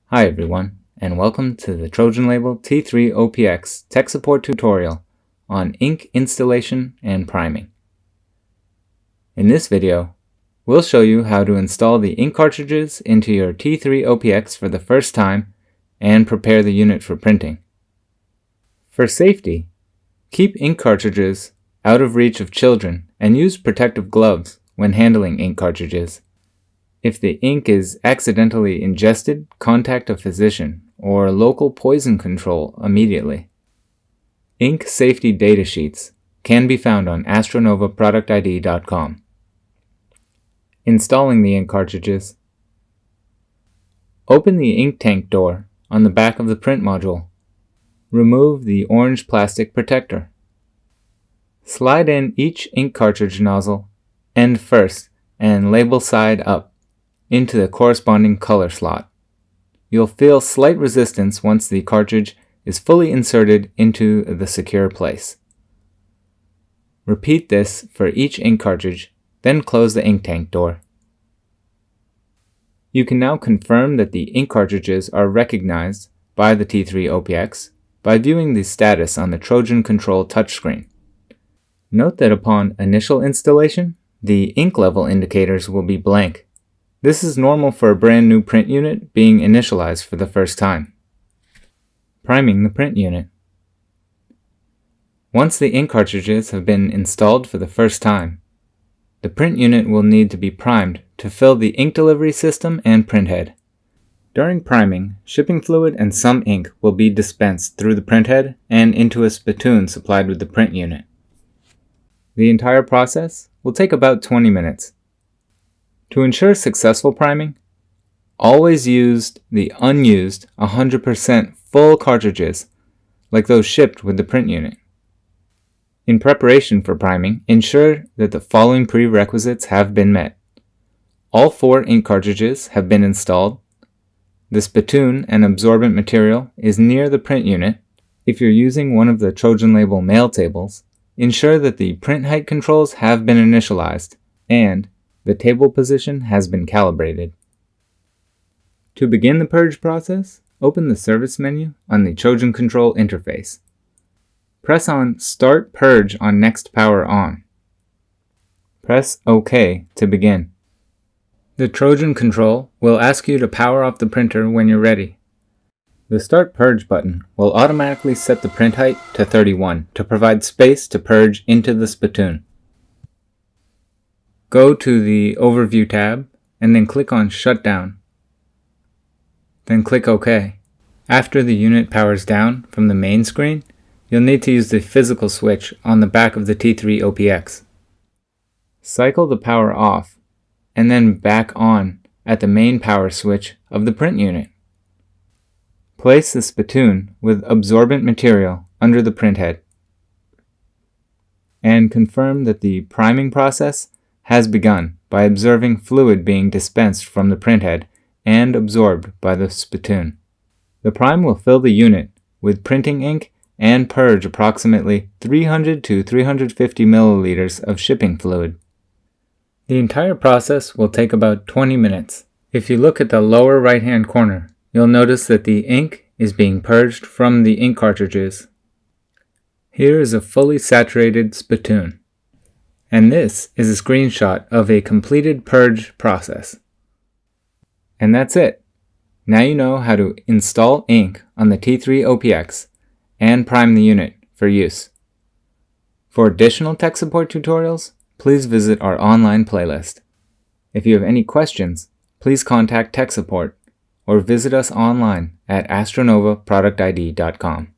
Hi everyone, and welcome to the Trojan label T3OPX tech support tutorial on ink installation and priming. In this video, we'll show you how to install the ink cartridges into your T3OPX for the first time and prepare the unit for printing. For safety, keep ink cartridges out of reach of children and use protective gloves when handling ink cartridges. If the ink is accidentally ingested, contact a physician or local poison control immediately. Ink safety data sheets can be found on astronovaproductid.com. Installing the ink cartridges. Open the ink tank door on the back of the print module. Remove the orange plastic protector. Slide in each ink cartridge nozzle end first and label side up into the corresponding color slot. You'll feel slight resistance once the cartridge is fully inserted into the secure place. Repeat this for each ink cartridge, then close the ink tank door. You can now confirm that the ink cartridges are recognized by the T3OPX by viewing the status on the Trojan control touchscreen. Note that upon initial installation, the ink level indicators will be blank. This is normal for a brand new print unit being initialized for the first time. Priming the print unit. Once the ink cartridges have been installed for the first time, the print unit will need to be primed to fill the ink delivery system and printhead. During priming, shipping fluid and some ink will be dispensed through the printhead and into a spittoon supplied with the print unit. The entire process will take about 20 minutes. To ensure successful priming, always use the unused 100% full cartridges like those shipped with the print unit. In preparation for priming, ensure that the following prerequisites have been met. All 4 ink cartridges have been installed. The spittoon and absorbent material is near the print unit. If you're using one of the Trojan label mail tables, ensure that the print height controls have been initialized and the table position has been calibrated. To begin the purge process, open the service menu on the Trojan control interface. Press on Start Purge on Next Power On. Press OK to begin. The Trojan control will ask you to power off the printer when you're ready. The Start Purge button will automatically set the print height to 31 to provide space to purge into the spittoon. Go to the Overview tab and then click on Shutdown. Then click OK. After the unit powers down from the main screen, you'll need to use the physical switch on the back of the T3OPX. Cycle the power off and then back on at the main power switch of the print unit. Place the spittoon with absorbent material under the printhead and confirm that the priming process has begun by observing fluid being dispensed from the printhead and absorbed by the spittoon. The prime will fill the unit with printing ink and purge approximately 300 to 350 milliliters of shipping fluid. The entire process will take about 20 minutes. If you look at the lower right-hand corner, you'll notice that the ink is being purged from the ink cartridges. Here is a fully saturated spittoon. And this is a screenshot of a completed purge process. And that's it. Now you know how to install ink on the T3OPX and prime the unit for use. For additional tech support tutorials, please visit our online playlist. If you have any questions, please contact tech support or visit us online at astronovaproductid.com.